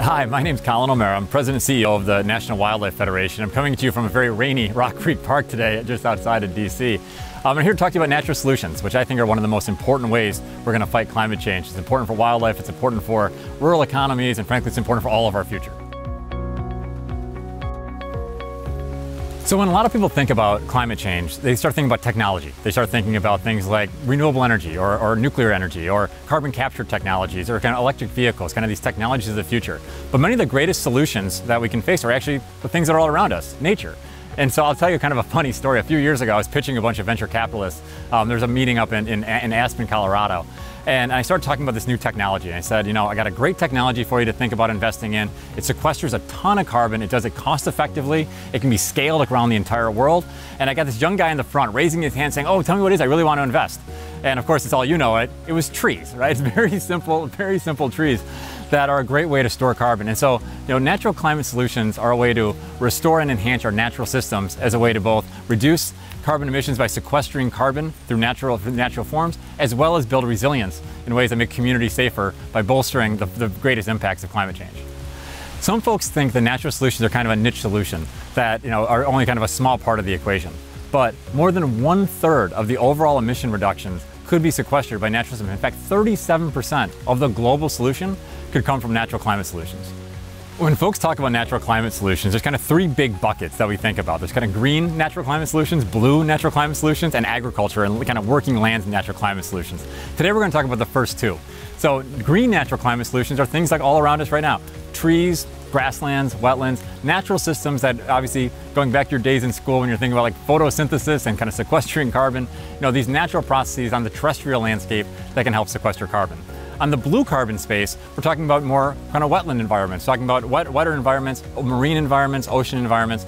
Hi, my name's Collin O'Mara. I'm President and CEO of the National Wildlife Federation. I'm coming to you from a very rainy Rock Creek Park today, just outside of DC. I'm here to talk to you about natural solutions, which I think are one of the most important ways we're going to fight climate change. It's important for wildlife, it's important for rural economies, and frankly, it's important for all of our future. So when a lot of people think about climate change, they start thinking about technology. They start thinking about things like renewable energy or nuclear energy or carbon capture technologies or kind of electric vehicles, kind of these technologies of the future. But many of the greatest solutions that we can face are actually the things that are all around us, nature. And so I'll tell you kind of a funny story. A few years ago, I was pitching a bunch of venture capitalists. There's a meeting up in Aspen, Colorado. And I started talking about this new technology. And I said, I got a great technology for you to think about investing in. It sequesters a ton of carbon. It does it cost effectively. It can be scaled around the entire world. And I got this young guy in the front raising his hand saying, oh, tell me what it is. I really want to invest. And of course, it's all you know it. It was trees, right? It's very simple trees that are a great way to store carbon. And so, natural climate solutions are a way to restore and enhance our natural systems as a way to both reduce carbon emissions by sequestering carbon through natural forms, as well as build resilience in ways that make communities safer by bolstering the greatest impacts of climate change. Some folks think the natural solutions are kind of a niche solution that are only kind of a small part of the equation. But more than 1/3 of the overall emission reductions could be sequestered by natural systems. In fact, 37% of the global solution could come from natural climate solutions. When folks talk about natural climate solutions, there's kind of three big buckets that we think about. There's kind of green natural climate solutions, blue natural climate solutions, and agriculture and kind of working lands natural climate solutions. Today we're going to talk about the first two. So green natural climate solutions are things like all around us right now. Trees, grasslands, wetlands, natural systems that obviously, going back to your days in school when you're thinking about like photosynthesis and kind of sequestering carbon, these natural processes on the terrestrial landscape that can help sequester carbon. On the blue carbon space, we're talking about more kind of wetland environments, talking about wetter environments, marine environments, ocean environments.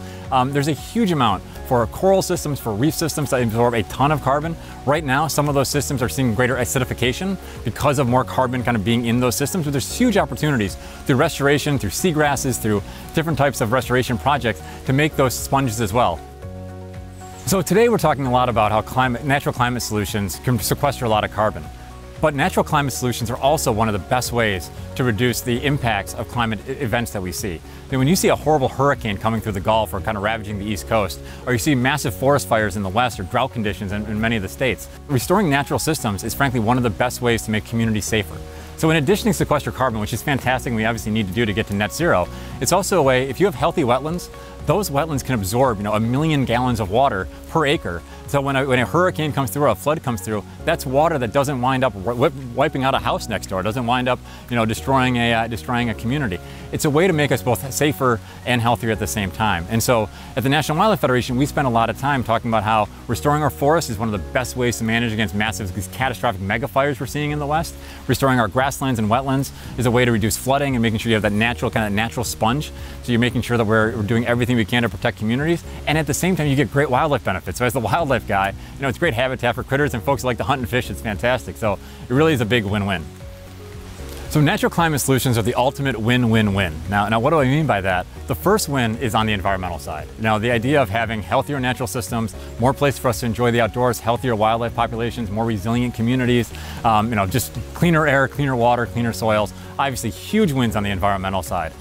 There's a huge amount for coral systems, for reef systems that absorb a ton of carbon. Right now, some of those systems are seeing greater acidification because of more carbon kind of being in those systems, but there's huge opportunities through restoration, through seagrasses, through different types of restoration projects to make those sponges as well. So today we're talking a lot about how natural climate solutions can sequester a lot of carbon. But natural climate solutions are also one of the best ways to reduce the impacts of climate events that we see. When you see a horrible hurricane coming through the Gulf or kind of ravaging the East Coast, or you see massive forest fires in the West or drought conditions in many of the states, restoring natural systems is frankly one of the best ways to make communities safer. So in addition to sequester carbon, which is fantastic and we obviously need to do to get to net zero, it's also a way, if you have healthy wetlands, those wetlands can absorb 1 million gallons of water per acre. So when a hurricane comes through or a flood comes through, that's water that doesn't wind up wiping out a house next door, doesn't wind up destroying a community. It's a way to make us both safer and healthier at the same time. And so at the National Wildlife Federation, we spend a lot of time talking about how restoring our forests is one of the best ways to manage against these catastrophic mega fires we're seeing in the West. Restoring our grasslands and wetlands is a way to reduce flooding and making sure you have that natural sponge. So you're making sure that we're doing everything we can to protect communities, and at the same time you get great wildlife benefits. So as the wildlife guy, it's great habitat for critters and folks who like to hunt and fish. It's fantastic. So it really is a big win-win. So natural climate solutions are the ultimate win-win-win. Now what do I mean by that? The first win is on the environmental side. The idea of having healthier natural systems, more place for us to enjoy the outdoors, healthier wildlife populations, more resilient communities, just cleaner air, cleaner water, cleaner soils. Obviously huge wins on the environmental side.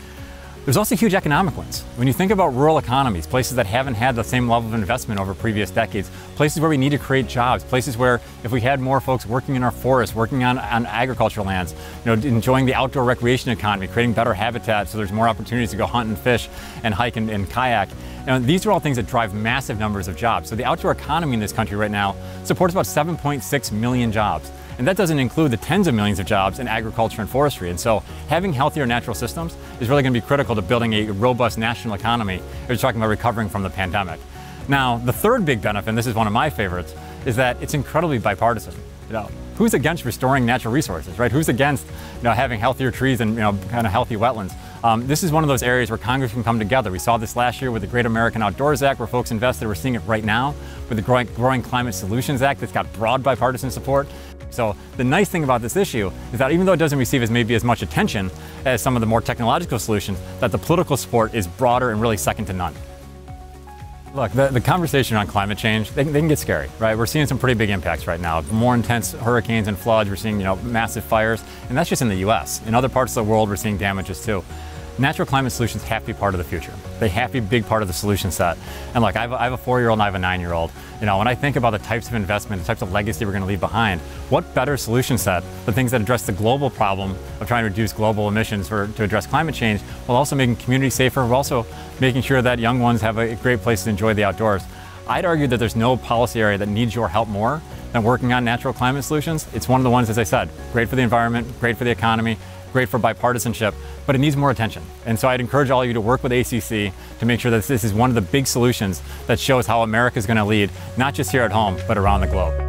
There's also huge economic ones. When you think about rural economies, places that haven't had the same level of investment over previous decades, places where we need to create jobs, places where if we had more folks working in our forests, working on agricultural lands, enjoying the outdoor recreation economy, creating better habitat so there's more opportunities to go hunt and fish and hike and kayak. These are all things that drive massive numbers of jobs. So the outdoor economy in this country right now supports about 7.6 million jobs. And that doesn't include the tens of millions of jobs in agriculture and forestry. And so having healthier natural systems is really going to be critical to building a robust national economy. We're talking about recovering from the pandemic. Now, the third big benefit, and this is one of my favorites, is that it's incredibly bipartisan. Who's against restoring natural resources, right? Who's against having healthier trees and kind of healthy wetlands? This is one of those areas where Congress can come together. We saw this last year with the Great American Outdoors Act, where folks invested. We're seeing it right now with the Growing Climate Solutions Act that's got broad bipartisan support. So the nice thing about this issue is that even though it doesn't receive maybe as much attention as some of the more technological solutions, that the political support is broader and really second to none. Look, the conversation on climate change, they can get scary, right? We're seeing some pretty big impacts right now. More intense hurricanes and floods, we're seeing massive fires, and that's just in the US. In other parts of the world, we're seeing damages too. natural climate solutions have to be part of the future. They have to be a big part of the solution set. And look, I have a 4-year-old and I have a 9-year-old. When I think about the types of investment, the types of legacy we're going to leave behind, what better solution set than things that address the global problem of trying to reduce global emissions to address climate change, while also making communities safer, while also making sure that young ones have a great place to enjoy the outdoors. I'd argue that there's no policy area that needs your help more than working on natural climate solutions. It's one of the ones, as I said, great for the environment, great for the economy, great for bipartisanship, but it needs more attention. And so I'd encourage all of you to work with ACC to make sure that this is one of the big solutions that shows how America is going to lead, not just here at home, but around the globe.